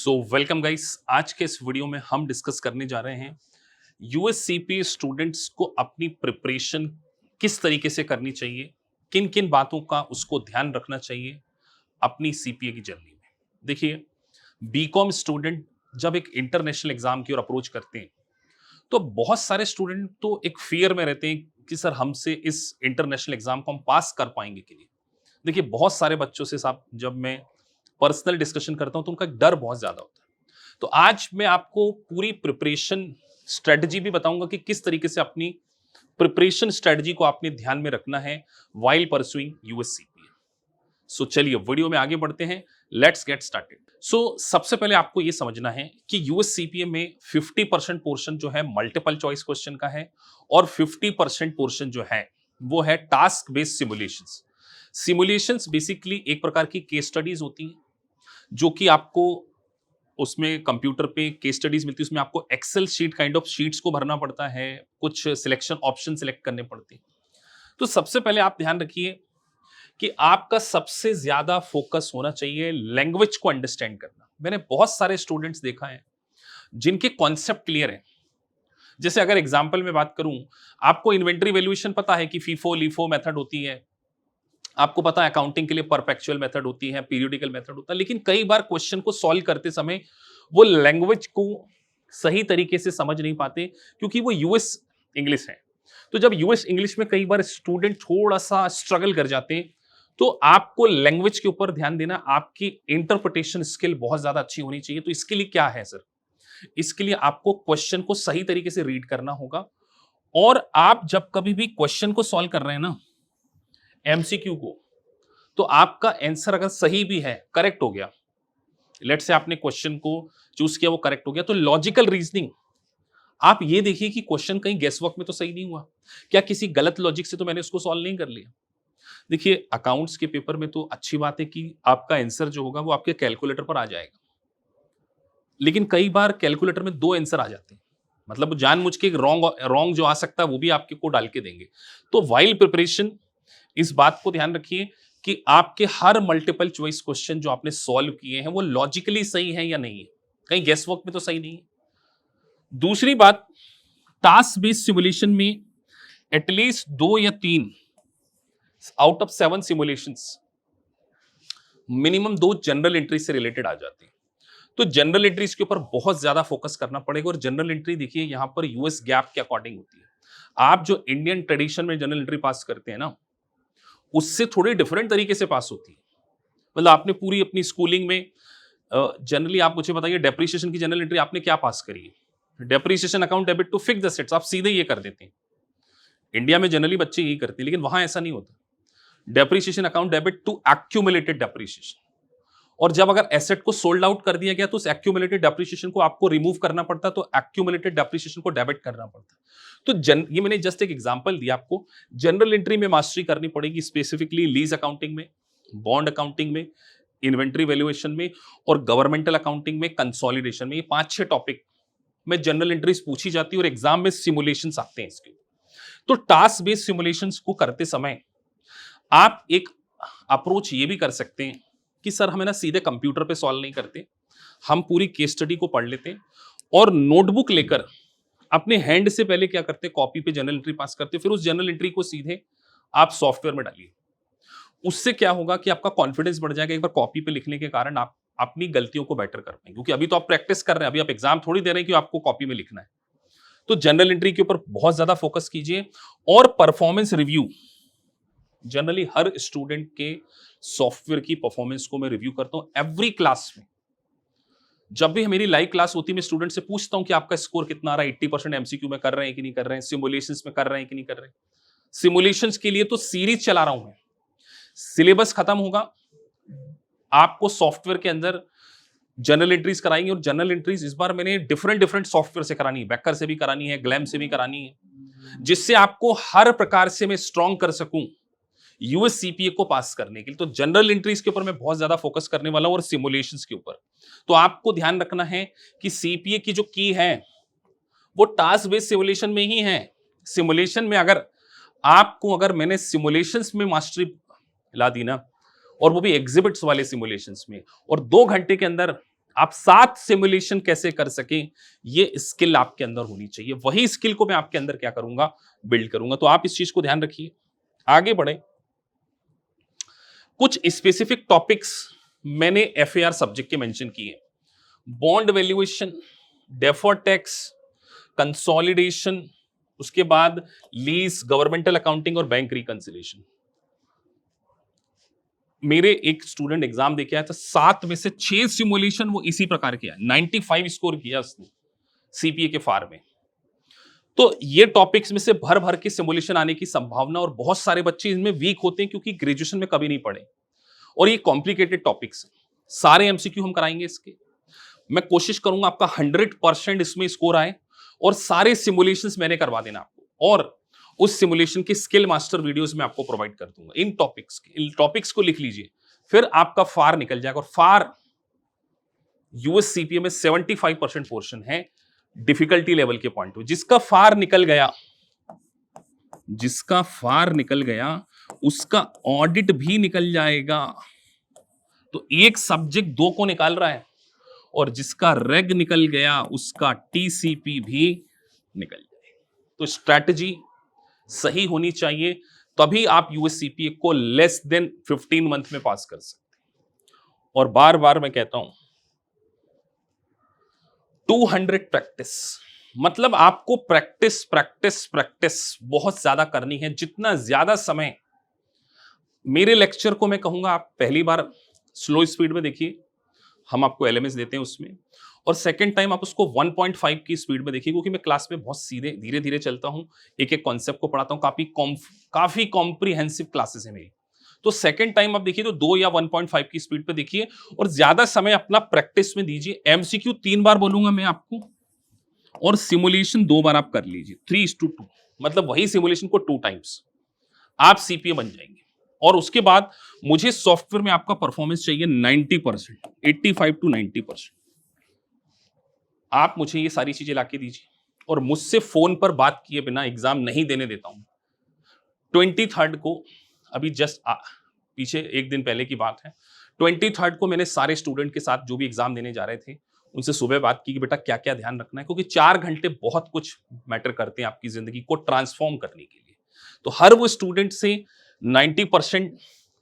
Welcome guys. आज के इस वीडियो में हम डिस्कस करने जा रहे हैं यूएससीपीए स्टूडेंट्स को अपनी प्रिपरेशन किस तरीके से करनी चाहिए, किन किन बातों का उसको ध्यान रखना चाहिए अपनी सीपीए की जर्नी में। देखिए, बीकॉम स्टूडेंट जब एक इंटरनेशनल एग्जाम की ओर अप्रोच करते हैं तो बहुत सारे स्टूडेंट तो एक फियर में रहते हैं कि सर हमसे इस इंटरनेशनल एग्जाम को हम पास कर पाएंगे कि नहीं। देखिए, बहुत सारे बच्चों से साहब जब मैं पर्सनल डिस्कशन करता हूं तो उनका एक डर बहुत ज्यादा होता है। तो आज मैं आपको पूरी प्रिपरेशन स्ट्रेटजी भी बताऊंगा कि किस तरीके से अपनी प्रिपरेशन स्ट्रेटजी को आपने ध्यान में रखना है वाइल परसुइंग यूएससीपीए। सो चलिए वीडियो में आगे बढ़ते हैं। Let's get started. सबसे पहले आपको यह समझना है कि यूएससीपीए में 50% पोर्शन जो है मल्टीपल चॉइस क्वेश्चन का है और 50% पोर्शन जो है वो है task based simulations. Simulations basically एक प्रकार की केस स्टडीज होती हैं जो कि आपको उसमें कंप्यूटर पे केस स्टडीज मिलती है, उसमें आपको Excel sheet kind of sheets को भरना पड़ता है, कुछ सिलेक्शन ऑप्शन सिलेक्ट करने पड़ते हैं। तो सबसे पहले आप ध्यान रखिए कि आपका सबसे ज्यादा फोकस होना चाहिए लैंग्वेज को अंडरस्टैंड करना। मैंने बहुत सारे स्टूडेंट्स देखा है जिनके कॉन्सेप्ट क्लियर है। जैसे अगर एग्जाम्पल में बात करूं, आपको इन्वेंट्री वैल्यूएशन पता है कि फीफो लीफो मेथड होती है, आपको पता है अकाउंटिंग के लिए परपेचुअल मेथड होती है, पीरियोडिकल मेथड होता है, लेकिन कई बार क्वेश्चन को सॉल्व करते समय वो लैंग्वेज को सही तरीके से समझ नहीं पाते क्योंकि वो यूएस इंग्लिश है। तो जब यूएस इंग्लिश में कई बार स्टूडेंट थोड़ा सा स्ट्रगल कर जाते हैं, तो आपको लैंग्वेज के ऊपर ध्यान देना, आपकी इंटरप्रिटेशन स्किल बहुत ज्यादा अच्छी होनी चाहिए। तो इसके लिए क्या है सर? इसके लिए आपको क्वेश्चन को सही तरीके से रीड करना होगा। और आप जब कभी भी क्वेश्चन को सॉल्व कर रहे हैं ना, एमसीक्यू को, तो आपका आंसर अगर सही भी है, करेक्ट हो गया, लेट्स से आपने क्वेश्चन को चूज किया, वो करेक्ट हो गया, तो लॉजिकल रीजनिंग आप ये देखिए कि क्वेश्चन कहीं गेस वर्क में तो सही नहीं हुआ, क्या किसी गलत लॉजिक से तो मैंने उसको सॉल्व नहीं कर लिया। देखिए, अकाउंट्स के पेपर में तो अच्छी बात है कि आपका आंसर जो होगा वो आपके कैलकुलेटर पर आ जाएगा, लेकिन कई बार कैलकुलेटर में दो आंसर आ जाते हैं, मतलब वो जानबूझ के रॉन्ग जो आ सकता है वो भी आपके को डाल के देंगे। तो वाइल प्रिपरेशन इस बात को ध्यान रखिए कि आपके हर मल्टीपल चॉइस क्वेश्चन जो आपने सॉल्व किए हैं वो लॉजिकली सही है या नहीं है, कहीं गेस वर्क में तो सही नहीं है। दूसरी बात, टास्क बेस्ड सिमुलेशन में एटलीस्ट 2 या 3 out of 7 simulations minimum 2 general entry से रिलेटेड आ जाती है। तो जनरल एंट्रीज के ऊपर बहुत ज्यादा फोकस करना पड़ेगा। और जनरल एंट्री देखिए यहां पर यूएस गैप के अकॉर्डिंग होती है। आप जो इंडियन ट्रेडिशन में जनरल एंट्री पास करते हैं ना, उससे थोड़ी डिफरेंट तरीके से पास होती है। मतलब आपने पूरी अपनी स्कूलिंग में जनरली आप मुझे बताइए, डेप्रिसिएशन की जनरल एंट्री आपने क्या पास करी है? Depreciation account debit to fix the assets, आप सीधे ये कर देते हैं। इंडिया में जनरली बच्चे यही करते हैं, लेकिन वहां ऐसा नहीं होता। Depreciation account debit to accumulated depreciation. और जब अगर एसेट को सोल्ड आउट कर दिया गया तो उस एक्यूमुलेटेड डेप्रिसिएशन को आपको रिमूव करना पड़ता, तो एक्यूमुलेटेड डेप्रिसिएशन को डेबिट करना पड़ता। तो ये मैंने जस्ट एक एग्जांपल दिया आपको। जनरल एंट्री में मास्टरी करनी पड़ेगी, स्पेसिफिकली लीज अकाउंटिंग में, बॉन्ड अकाउंटिंग में, इन्वेंट्री वैल्यूएशन में और गवर्नमेंटल अकाउंटिंग में, कंसोलिडेशन में। ये 5-6 टॉपिक में जनरल एंट्रीज पूछी जाती है और एग्जाम में सिमुलेशंस आते हैं इसके। तो टास्क बेस्ड सिमुलेशंस को करते समय आप एक अप्रोच ये भी कर सकते हैं कि सर हमें ना सीधे कंप्यूटर पे सॉल्व नहीं करते, हम पूरी केस स्टडी को पढ़ लेते हैं और नोटबुक लेकर अपने हैंड से पहले क्या करते, कॉपी पे जनरल एंट्री पास करते, फिर उस जनरल एंट्री को सीधे आप सॉफ्टवेयर में डालिए। उससे क्या होगा कि आपका कॉन्फिडेंस बढ़ जाएगा। एक बार कॉपी पे लिखने के कारण आप अपनी गलतियों को बेटर कर पाएंगे, क्योंकि अभी तो आप प्रैक्टिस कर रहे हैं, अभी आप एग्जाम थोड़ी दे रहे हैं कि आपको कॉपी में लिखना है। तो जनरल एंट्री के ऊपर बहुत ज्यादा फोकस कीजिए। और परफॉर्मेंस रिव्यू, जनरली हर स्टूडेंट के सॉफ्टवेयर की परफॉर्मेंस को मैं रिव्यू करता हूं एवरी क्लास में। जब भी मेरी लाइव क्लास होती है, मैं स्टूडेंट से पूछता हूं कि आपका स्कोर कितना आ रहा है, 80% एमसीक्यू में कर रहे हैं कि नहीं कर रहे हैं, सिमुलेशंस में कर रहे हैं कि नहीं कर रहे हैं। सिमुलेशंस के लिए तो सीरीज चला रहा हूं मैं, सिलेबस खत्म होगा, आपको सॉफ्टवेयर के अंदर जनरल एंट्रीज कराएंगे। और जनरल एंट्रीज इस बार मैंने डिफरेंट सॉफ्टवेयर से करानी है, बेकर से भी करानी है, ग्लैम से भी करानी है, जिससे आपको हर प्रकार से मैं स्ट्रॉन्ग कर सकूं यूएससीपीए को पास करने के लिए। तो जनरल एंट्रीज के ऊपर मैं बहुत ज्यादा फोकस करने वाला हूं और सिमुलेशंस के ऊपर। तो आपको ध्यान रखना है कि सीपीए की जो की है वो टास्क बेस्ड सिमुलेशन में ही है। सिमुलेशन में अगर मैंने सिमुलेशंस में मास्टरी ला दी ना, और वो भी एग्जिबिट्स वाले सिमुलेशंस में, और 2 घंटे के अंदर आप 7 सिमुलेशन कैसे कर सकें, ये स्किल आपके अंदर होनी चाहिए। वही स्किल को मैं आपके अंदर क्या करूंगा, बिल्ड करूंगा। तो आप इस चीज को ध्यान रखिए। आगे बढ़े, कुछ स्पेसिफिक टॉपिक्स मैंने एफएआर सब्जेक्ट के मेंशन किए। Bond valuation, deferred tax, consolidation, उसके बाद लीज, गवर्नमेंटल अकाउंटिंग और बैंक रिकंसिलिएशन। मेरे एक स्टूडेंट एग्जाम देके आया था, 7 में से 6 सिमुलेशन वो इसी प्रकार किया, 95 स्कोर किया उसने सीपीए के फार में। तो ये टॉपिक्स में से भर भर के सिमुलेशन आने की संभावना, और बहुत सारे बच्चे इनमें वीक होते हैं क्योंकि ग्रेजुएशन में कभी नहीं पढ़े, और ये कॉम्प्लिकेटेड टॉपिक्स सारे एमसीक्यू हम कराएंगे इसके। मैं कोशिश करूंगा आपका 100% इसमें स्कोर आए, और सारे सिमुलेशंस मैंने करवा देना आपको, और उस सिमुलेशन की स्किल मास्टर वीडियोस में आपको प्रोवाइड कर दूंगा। इन टॉपिक्स को लिख लीजिए, फिर आपका फार निकल जाएगा। और फार यूएस सीपीए में 75% पोर्शन है डिफिकल्टी लेवल के पॉइंट में। जिसका फार निकल गया उसका ऑडिट भी निकल जाएगा। तो एक सब्जेक्ट 2 को निकाल रहा है, और जिसका रेग निकल गया उसका टीसीपी भी निकल जाए। तो स्ट्रैटेजी सही होनी चाहिए, तभी आप यूएससीपीए को लेस देन 15 मंथ में पास कर सकते हैं। और बार बार मैं कहता हूं 200 प्रैक्टिस, मतलब आपको प्रैक्टिस प्रैक्टिस प्रैक्टिस बहुत ज्यादा करनी है। जितना ज्यादा समय, मेरे लेक्चर को मैं कहूंगा आप पहली बार स्लो स्पीड में देखिए, हम आपको एलएमएस देते हैं उसमें, और सेकंड टाइम आप उसको 1.5 की स्पीड में देखिए, क्योंकि मैं क्लास में बहुत सीधे धीरे धीरे चलता हूं, एक एक कॉन्सेप्ट को पढ़ाता हूं, काफी कॉम्प्रिहेंसिव क्लासेस है मेरी। तो सेकंड टाइम आप देखिए तो 2 या 1.5 की स्पीड पे देखिए, और ज्यादा समय अपना प्रैक्टिस में दीजिए। एमसीक्यू 3 बार बोलूंगा मैं आपको, और सिमुलेशन 2 बार आप कर लीजिए, 3:2, मतलब वही सिमुलेशन को 2 टाइम्स, आप सीपीए बन जाएंगे। और उसके बाद मुझे सॉफ्टवेयर में आपका परफॉर्मेंस चाहिए 90%, 85 to 90%। आप मुझे ये सारी चीजें लाके दीजिए, और मुझसे फोन पर बात किए बिना एग्जाम नहीं देने देता हूं। 23 को, अभी जस्ट पीछे एक दिन पहले की बात है, 23 को मैंने सारे स्टूडेंट के साथ जो भी एग्जाम देने जा रहे थे उनसे सुबह बात की कि बेटा क्या क्या ध्यान रखना है, क्योंकि 4 घंटे बहुत कुछ मैटर करते हैं आपकी जिंदगी को ट्रांसफॉर्म करने के लिए। तो हर वो स्टूडेंट से 90%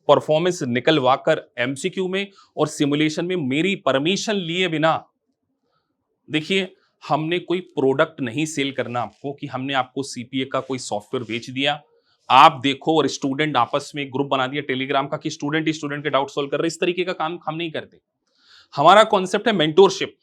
परफॉर्मेंस निकलवा कर एमसीक्यू में और सिमुलेशन में मेरी परमिशन लिए बिना, देखिए हमने कोई प्रोडक्ट नहीं सेल करना आपको कि हमने आपको सीपीए का कोई सॉफ्टवेयर बेच दिया, आप देखो, और स्टूडेंट आपस में ग्रुप बना दिया टेलीग्राम का कि स्टूडेंट ही स्टूडेंट के डाउट सोल्व कर रहे। इस तरीके का काम हम नहीं करते। हमारा कॉन्सेप्ट है मेंटोरशिप।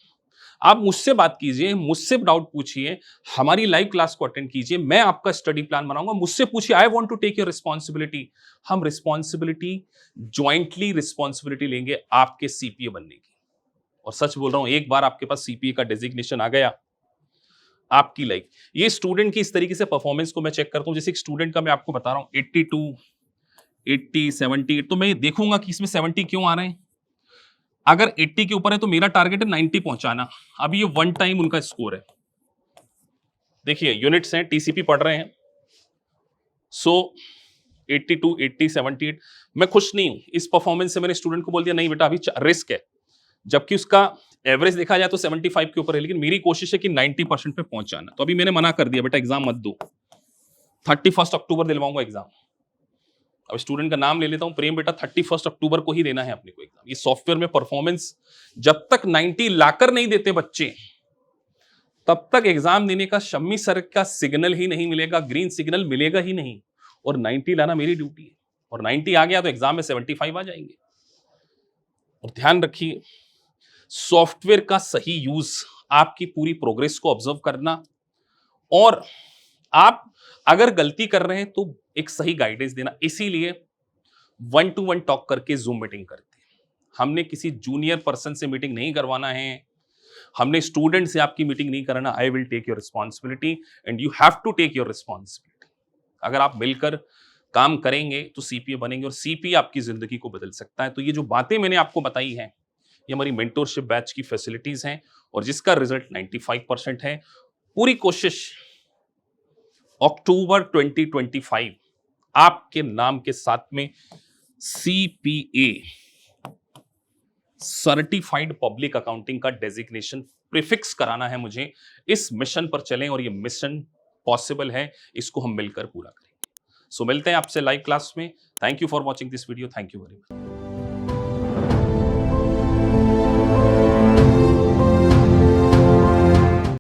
आप मुझसे बात कीजिए, मुझसे डाउट पूछिए, हमारी लाइव क्लास को अटेंड कीजिए, मैं आपका स्टडी प्लान बनाऊंगा, मुझसे पूछिए, I want to take your responsibility. हम रिस्पॉन्सिबिलिटी ज्वाइंटली रिस्पॉन्सिबिलिटी लेंगे आपके सीपीए बनने की। और सच बोल रहा हूं, एक बार आपके पास सीपीए का डेजिग्नेशन आ गया, आपकी लाइफ, ये स्टूडेंट की इस तरीके से परफॉर्मेंस को मैं चेक करता हूं। जैसे एक स्टूडेंट का मैं आपको बता रहा हूं 82, 80, 70, तो मैं देखूंगा कि इसमें 70 क्यों आ रहे हैं। अगर 80 के ऊपर है तो मेरा टारगेट है 90 पहुंचाना। अब ये 1 टाइम उनका स्कोर है। देखिए यूनिट्स हैं, टीसीपी पढ़ रहे हैं, सो 82, 80, 78। मैं खुश नहीं हूं इस परफॉर्मेंस से। मैंने स्टूडेंट को बोल दिया नहीं बेटा अभी रिस्क है, जबकि उसका एवरेज देखा जाए तो 75 के ऊपर है, लेकिन मेरी कोशिश है कि 90% पे पहुंच जाना। तो अभी मैंने मना कर दिया, बेटा एग्जाम मत दो, 31 अक्टूबर दिलवाऊंगा एग्जाम। अब स्टूडेंट का नाम ले लेता हूं, प्रेम बेटा 31 अक्टूबर को ही देना है अपने को एग्जाम। ये सॉफ्टवेयर में परफॉर्मेंस जब तक 90 लाकर नहीं देते बच्चे, तब तक एग्जाम देने का शम्मी सर का सिग्नल ही नहीं मिलेगा, ग्रीन सिग्नल मिलेगा ही नहीं। और 90 लाना मेरी ड्यूटी है, और 90 आ गया तो एग्जाम में 75 आ जाएंगे। और ध्यान रखिए, सॉफ्टवेयर का सही यूज, आपकी पूरी प्रोग्रेस को ऑब्जर्व करना, और आप अगर गलती कर रहे हैं तो एक सही गाइडेंस देना। इसीलिए 1-to-1 टॉक करके जूम मीटिंग करते हैं। हमने किसी जूनियर पर्सन से मीटिंग नहीं करवाना है, हमने स्टूडेंट से आपकी मीटिंग नहीं कराना। I will take your responsibility and you have to take your responsibility. अगर आप मिलकर काम करेंगे तो सीपीए बनेंगे, और सीपीए आपकी जिंदगी को बदल सकता है। तो ये जो बातें मैंने आपको बताई हैं, ये हमारी मेंटोरशिप बैच की फैसिलिटीज हैं, और जिसका रिजल्ट 95% है। पूरी कोशिश अक्टूबर 2025 आपके नाम के साथ में सीपीए सर्टिफाइड पब्लिक अकाउंटिंग का डेजिग्नेशन प्रीफिक्स कराना है मुझे। इस मिशन पर चलें और ये मिशन पॉसिबल है, इसको हम मिलकर पूरा करेंगे। सो मिलते हैं आपसे लाइव क्लास में। Thank you for watching this video. Thank you very much.